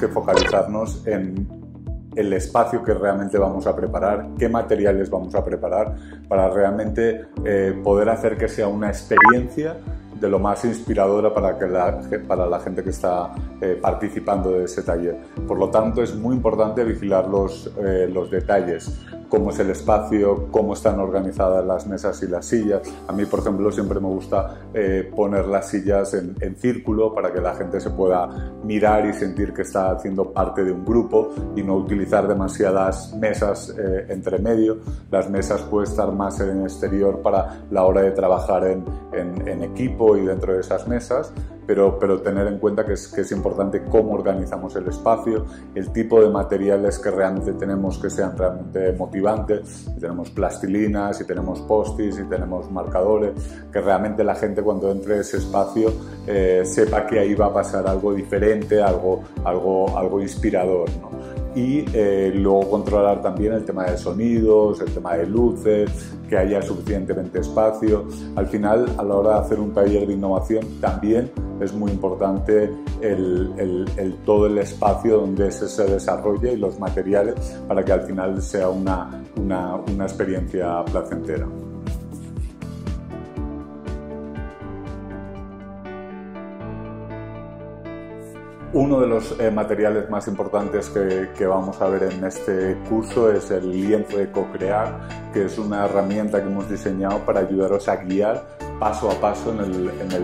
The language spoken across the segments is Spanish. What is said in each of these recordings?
que focalizarnos en el espacio que realmente vamos a preparar, qué materiales vamos a preparar para realmente poder hacer que sea una experiencia de lo más inspiradora para la gente que está participando de ese taller. Por lo tanto, es muy importante vigilar los detalles, cómo es el espacio, cómo están organizadas las mesas y las sillas. A mí, por ejemplo, siempre me gusta poner las sillas en círculo para que la gente se pueda mirar y sentir que está haciendo parte de un grupo y no utilizar demasiadas mesas entre medio. Las mesas pueden estar más en el exterior para la hora de trabajar en equipo y dentro de esas mesas, pero tener en cuenta que es importante cómo organizamos el espacio, el tipo de materiales que realmente tenemos que sean realmente motivantes. Si tenemos plastilinas, si tenemos post-its, si tenemos marcadores, que realmente la gente cuando entre a ese espacio sepa que ahí va a pasar algo diferente, algo inspirador, ¿no? Y luego controlar también el tema de sonidos, el tema de luces, que haya suficientemente espacio. Al final, a la hora de hacer un taller de innovación, también es muy importante todo el espacio donde se desarrolla y los materiales para que al final sea una experiencia placentera. Uno de los materiales más importantes que vamos a ver en este curso es el lienzo de co-crear, que es una herramienta que hemos diseñado para ayudaros a guiar paso a paso en el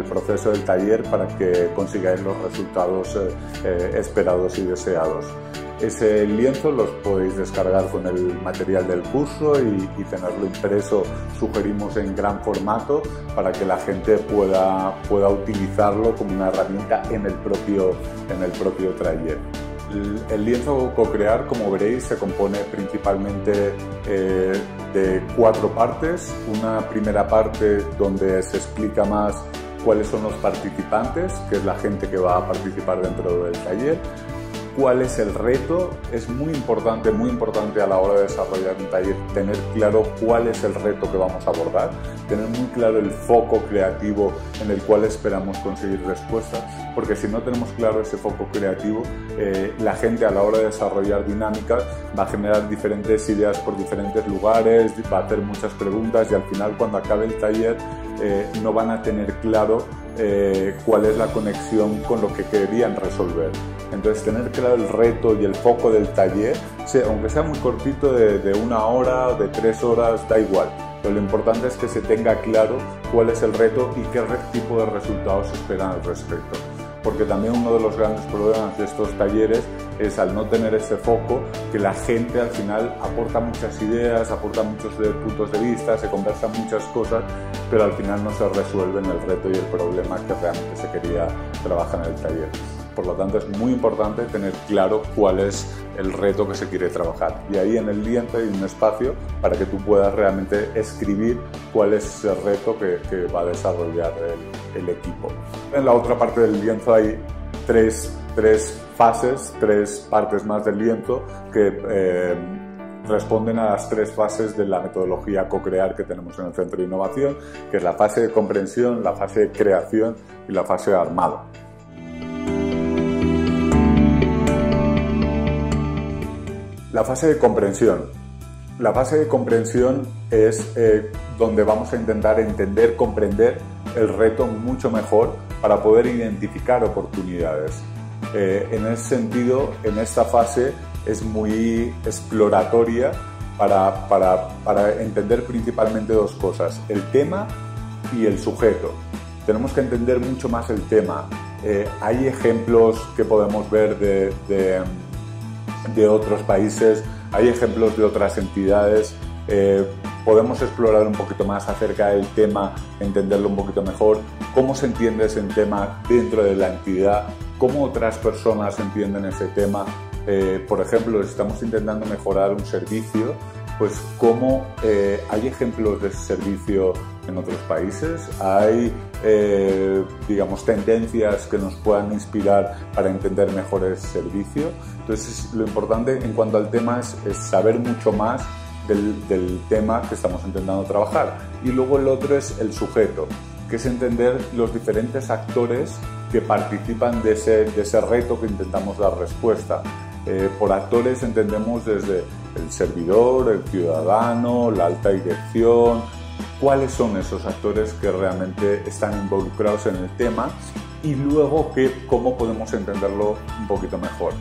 proceso del taller para que consigáis los resultados esperados y deseados. Ese lienzo los podéis descargar con el material del curso y tenerlo impreso, sugerimos en gran formato, para que la gente pueda utilizarlo como una herramienta en el propio taller. El lienzo co-crear, como veréis, se compone principalmente de 4 partes. Una primera parte donde se explica más cuáles son los participantes, que es la gente que va a participar dentro del taller. ¿Cuál es el reto? Es muy importante a la hora de desarrollar un taller tener claro cuál es el reto que vamos a abordar, tener muy claro el foco creativo en el cual esperamos conseguir respuestas, porque si no tenemos claro ese foco creativo, la gente a la hora de desarrollar dinámicas va a generar diferentes ideas por diferentes lugares, va a hacer muchas preguntas y al final cuando acabe el taller no van a tener claro cuál es la conexión con lo que querían resolver. Entonces, tener claro el reto y el foco del taller, aunque sea muy cortito, de 1 hora, de 3 horas, da igual. Pero lo importante es que se tenga claro cuál es el reto y qué tipo de resultados esperan al respecto. Porque también uno de los grandes problemas de estos talleres es, al no tener ese foco, que la gente al final aporta muchas ideas, aporta muchos puntos de vista, se conversan muchas cosas, pero al final no se resuelven el reto y el problema que realmente se quería trabajar en el taller. Por lo tanto, es muy importante tener claro cuál es el reto que se quiere trabajar. Y ahí en el lienzo hay un espacio para que tú puedas realmente escribir cuál es ese reto que va a desarrollar el equipo. En la otra parte del lienzo hay tres fases, 3 partes más del lienzo que responden a las 3 fases de la metodología co-crear que tenemos en el Centro de Innovación, que es la fase de comprensión, la fase de creación y la fase de armado. La fase de comprensión. La fase de comprensión es donde vamos a intentar comprender el reto mucho mejor para poder identificar oportunidades. En ese sentido, en esta fase es muy exploratoria para entender principalmente 2 cosas, el tema y el sujeto. Tenemos que entender mucho más el tema. Hay ejemplos que podemos ver de otros países, hay ejemplos de otras entidades, podemos explorar un poquito más acerca del tema, entenderlo un poquito mejor, cómo se entiende ese tema dentro de la entidad, cómo otras personas entienden ese tema. Por ejemplo, si estamos intentando mejorar un servicio, pues cómo hay ejemplos de ese servicio en otros países, hay digamos tendencias que nos puedan inspirar para entender mejor ese servicio. Entonces lo importante en cuanto al tema es saber mucho más del tema que estamos intentando trabajar. Y luego el otro es el sujeto, que es entender los diferentes actores que participan de ese reto que intentamos dar respuesta. Por actores entendemos desde el servidor, el ciudadano, la alta dirección, cuáles son esos actores que realmente están involucrados en el tema y luego cómo podemos entenderlo un poquito mejor.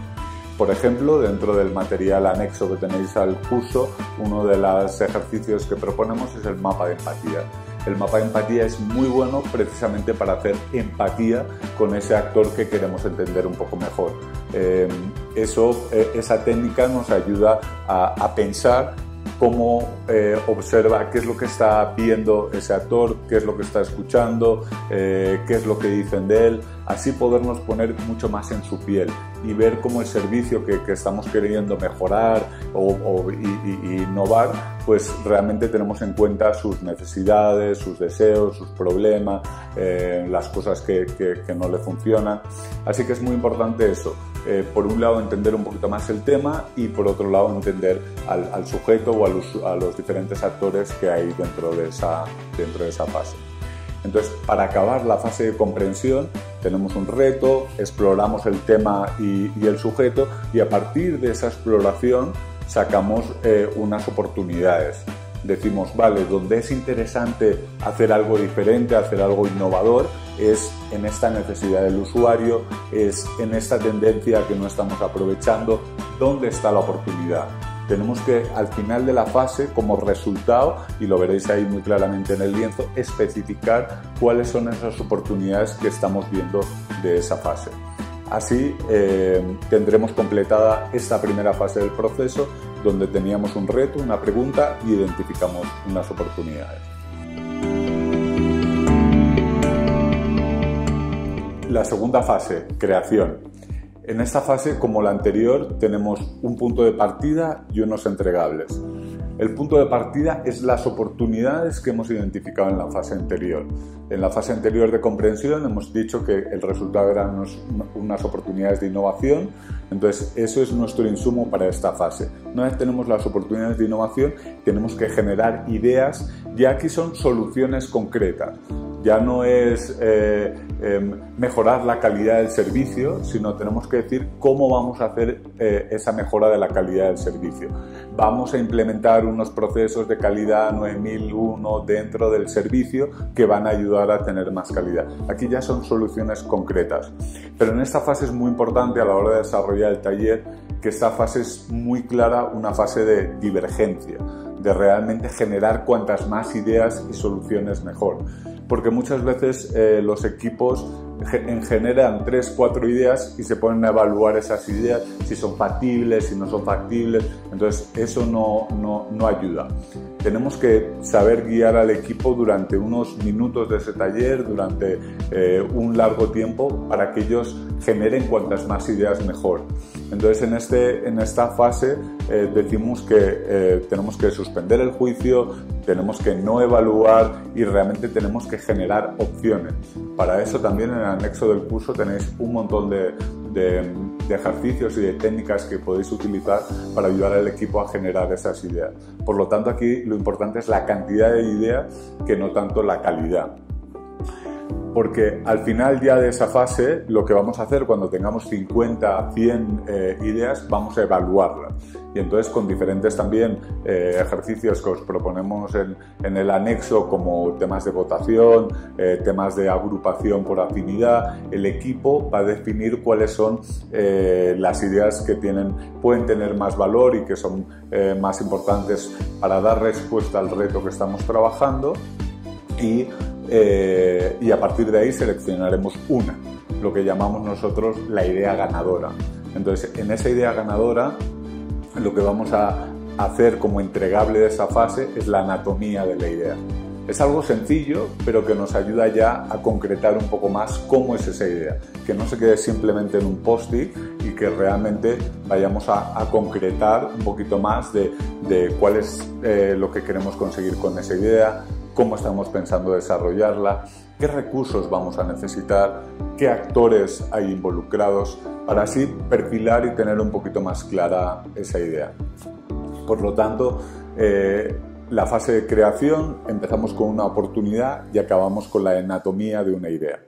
Por ejemplo, dentro del material anexo que tenéis al curso, uno de los ejercicios que proponemos es el mapa de empatía. El mapa de empatía es muy bueno precisamente para hacer empatía con ese actor que queremos entender un poco mejor. Esa técnica nos ayuda a pensar cómo observa qué es lo que está viendo ese actor, qué es lo que está escuchando, qué es lo que dicen de él, así podernos poner mucho más en su piel y ver cómo el servicio que estamos queriendo mejorar y innovar, pues realmente tenemos en cuenta sus necesidades, sus deseos, sus problemas, las cosas que no le funcionan. Así que es muy importante eso. Por un lado entender un poquito más el tema y por otro lado entender al sujeto o a los diferentes actores que hay dentro de esa fase. Entonces, para acabar la fase de comprensión tenemos un reto, exploramos el tema y el sujeto y a partir de esa exploración sacamos unas oportunidades. Decimos, vale, donde es interesante hacer algo diferente, hacer algo innovador, es en esta necesidad del usuario, es en esta tendencia que no estamos aprovechando, ¿dónde está la oportunidad? Tenemos que, al final de la fase, como resultado, y lo veréis ahí muy claramente en el lienzo, especificar cuáles son esas oportunidades que estamos viendo de esa fase. Así tendremos completada esta primera fase del proceso, donde teníamos un reto, una pregunta y identificamos unas oportunidades. La segunda fase, creación. En esta fase, como la anterior, tenemos un punto de partida y unos entregables. El punto de partida es las oportunidades que hemos identificado en la fase anterior. En la fase anterior de comprensión hemos dicho que el resultado eran unas oportunidades de innovación, entonces eso es nuestro insumo para esta fase. Una vez tenemos las oportunidades de innovación, tenemos que generar ideas y aquí son soluciones concretas. Ya no es mejorar la calidad del servicio, sino tenemos que decir cómo vamos a hacer esa mejora de la calidad del servicio. Vamos a implementar unos procesos de calidad 9001 dentro del servicio que van a ayudar a tener más calidad. Aquí ya son soluciones concretas. Pero en esta fase es muy importante a la hora de desarrollar el taller que esta fase es muy clara, una fase de divergencia, de realmente generar cuantas más ideas y soluciones mejor. Porque muchas veces los equipos generan 3-4 ideas y se ponen a evaluar esas ideas, si son factibles, si no son factibles, entonces eso no ayuda. Tenemos que saber guiar al equipo durante unos minutos de ese taller, durante un largo tiempo, para que ellos generen cuantas más ideas mejor. Entonces en esta fase decimos que tenemos que suspender el juicio, tenemos que no evaluar y realmente tenemos que generar opciones. Para eso también en el anexo del curso tenéis un montón de ejercicios y de técnicas que podéis utilizar para ayudar al equipo a generar esas ideas. Por lo tanto, aquí lo importante es la cantidad de ideas que no tanto la calidad. Porque al final ya de esa fase, lo que vamos a hacer cuando tengamos 50, 100 ideas, vamos a evaluarlas. Y entonces con diferentes también ejercicios que os proponemos en el anexo, como temas de votación, temas de agrupación por afinidad, el equipo va a definir cuáles son las ideas que pueden tener más valor y que son más importantes para dar respuesta al reto que estamos trabajando. Y a partir de ahí seleccionaremos una, lo que llamamos nosotros la idea ganadora. Entonces, en esa idea ganadora, lo que vamos a hacer como entregable de esa fase es la anatomía de la idea. Es algo sencillo, pero que nos ayuda ya a concretar un poco más cómo es esa idea. Que no se quede simplemente en un post-it y que realmente vayamos a concretar un poquito más de cuál es lo que queremos conseguir con esa idea, cómo estamos pensando desarrollarla, qué recursos vamos a necesitar, qué actores hay involucrados, para así perfilar y tener un poquito más clara esa idea. Por lo tanto, la fase de creación empezamos con una oportunidad y acabamos con la anatomía de una idea.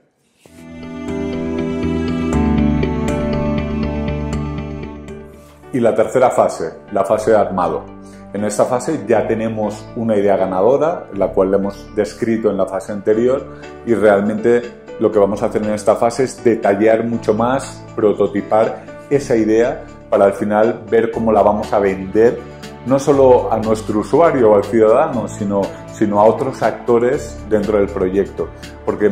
Y la tercera fase, la fase de armado. En esta fase ya tenemos una idea ganadora, la cual la hemos descrito en la fase anterior, y realmente lo que vamos a hacer en esta fase es detallar mucho más, prototipar esa idea para al final ver cómo la vamos a vender, no solo a nuestro usuario o al ciudadano, sino a otros actores dentro del proyecto. Porque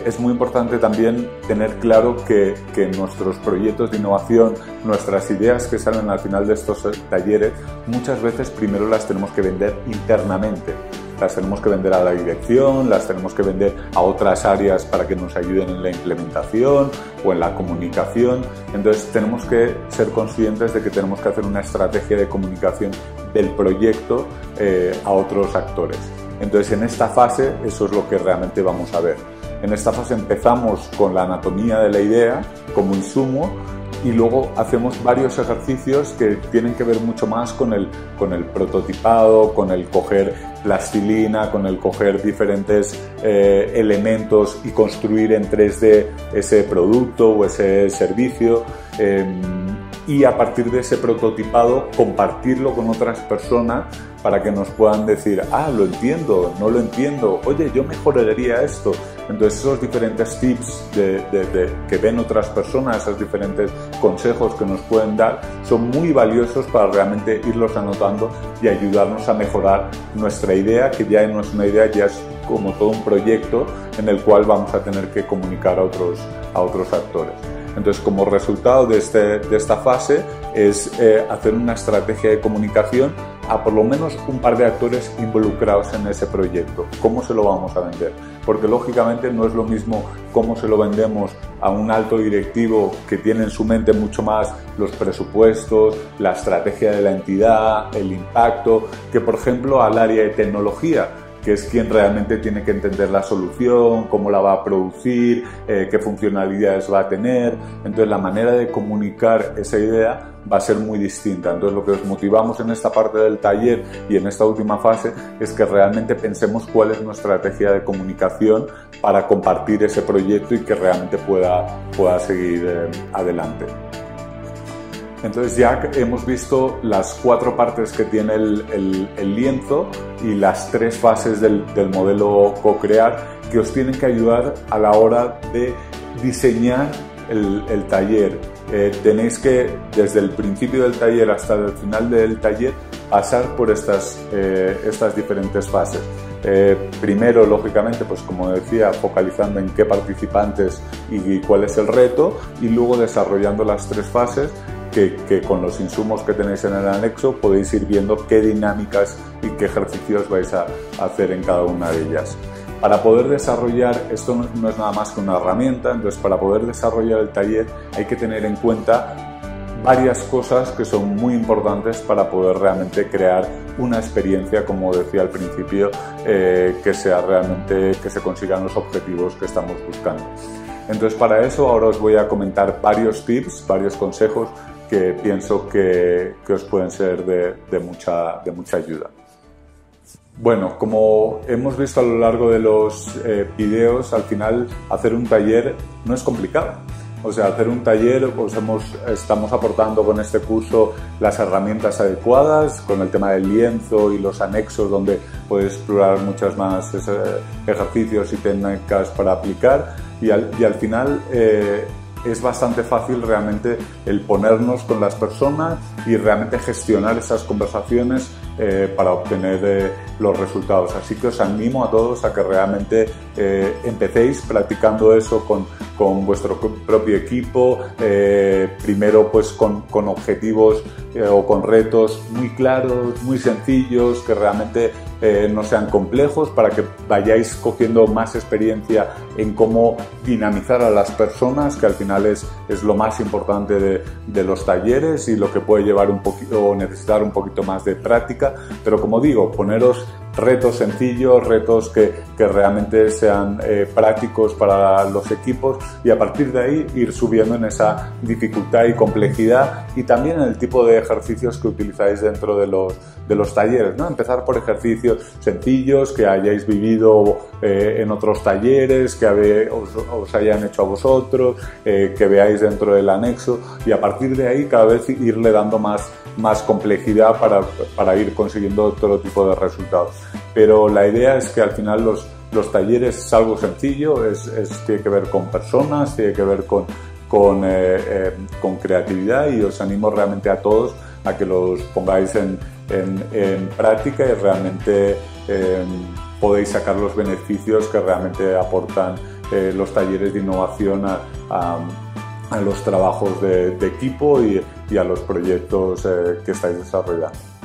es muy importante también tener claro que nuestros proyectos de innovación, nuestras ideas que salen al final de estos talleres, muchas veces primero las tenemos que vender internamente. Las tenemos que vender a la dirección, las tenemos que vender a otras áreas para que nos ayuden en la implementación o en la comunicación. Entonces tenemos que ser conscientes de que tenemos que hacer una estrategia de comunicación del proyecto a otros actores. Entonces en esta fase eso es lo que realmente vamos a ver. En esta fase empezamos con la anatomía de la idea como insumo, y luego hacemos varios ejercicios que tienen que ver mucho más con el prototipado, con el coger plastilina, con el coger diferentes elementos y construir en 3D ese producto o ese servicio, y a partir de ese prototipado compartirlo con otras personas para que nos puedan decir, ah, lo entiendo, no lo entiendo, oye, yo mejoraría esto. Entonces esos diferentes tips que ven otras personas, esos diferentes consejos que nos pueden dar, son muy valiosos para realmente irlos anotando y ayudarnos a mejorar nuestra idea, que ya no es una idea, ya es como todo un proyecto en el cual vamos a tener que comunicar a otros actores. Entonces, como resultado de esta fase es hacer una estrategia de comunicación a por lo menos un par de actores involucrados en ese proyecto. ¿Cómo se lo vamos a vender? Porque lógicamente no es lo mismo cómo se lo vendemos a un alto directivo que tiene en su mente mucho más los presupuestos, la estrategia de la entidad, el impacto, que por ejemplo al área de tecnología, que es quien realmente tiene que entender la solución, cómo la va a producir, qué funcionalidades va a tener. Entonces la manera de comunicar esa idea va a ser muy distinta. Entonces lo que os motivamos en esta parte del taller y en esta última fase es que realmente pensemos cuál es nuestra estrategia de comunicación para compartir ese proyecto y que realmente pueda seguir adelante. Entonces ya hemos visto las 4 partes que tiene el lienzo y las 3 fases del modelo co-crear que os tienen que ayudar a la hora de diseñar el taller. Tenéis que desde el principio del taller hasta el final del taller pasar por estas diferentes fases. Primero, lógicamente, pues como decía, focalizando en qué participantes y cuál es el reto, y luego desarrollando las 3 fases que con los insumos que tenéis en el anexo podéis ir viendo qué dinámicas y qué ejercicios vais a hacer en cada una de ellas. Para poder desarrollar, esto no es nada más que una herramienta, entonces para poder desarrollar el taller hay que tener en cuenta varias cosas que son muy importantes para poder realmente crear una experiencia, como decía al principio, que sea realmente, que se consigan los objetivos que estamos buscando. Entonces para eso ahora os voy a comentar varios tips, varios consejos que pienso que os pueden ser de mucha ayuda. Bueno, como hemos visto a lo largo de los videos, al final hacer un taller no es complicado. O sea, hacer un taller, pues estamos aportando con este curso las herramientas adecuadas, con el tema del lienzo y los anexos donde podéis explorar muchas más ejercicios y técnicas para aplicar, y al final es bastante fácil realmente el ponernos con las personas y realmente gestionar esas conversaciones para obtener los resultados. Así que os animo a todos a que realmente empecéis practicando eso con vuestro propio equipo, primero pues con objetivos o con retos muy claros, muy sencillos, que realmente no sean complejos, para que vayáis cogiendo más experiencia en cómo dinamizar a las personas, que al final es lo más importante de los talleres y lo que puede llevar un poquito o necesitar un poquito más de práctica. Pero como digo, poneros retos sencillos, retos que realmente sean prácticos para los equipos, y a partir de ahí ir subiendo en esa dificultad y complejidad, y también en el tipo de ejercicios que utilizáis dentro de los talleres, ¿no? Empezar por ejercicios sencillos que hayáis vivido en otros talleres, que os hayan hecho a vosotros, que veáis dentro del anexo, y a partir de ahí cada vez irle dando más complejidad para ir consiguiendo otro tipo de resultados. Pero la idea es que al final los talleres es algo sencillo, tiene que ver con personas, tiene que ver con creatividad, y os animo realmente a todos a que los pongáis en práctica y realmente podéis sacar los beneficios que realmente aportan los talleres de innovación a los trabajos de equipo y a los proyectos que estáis desarrollando.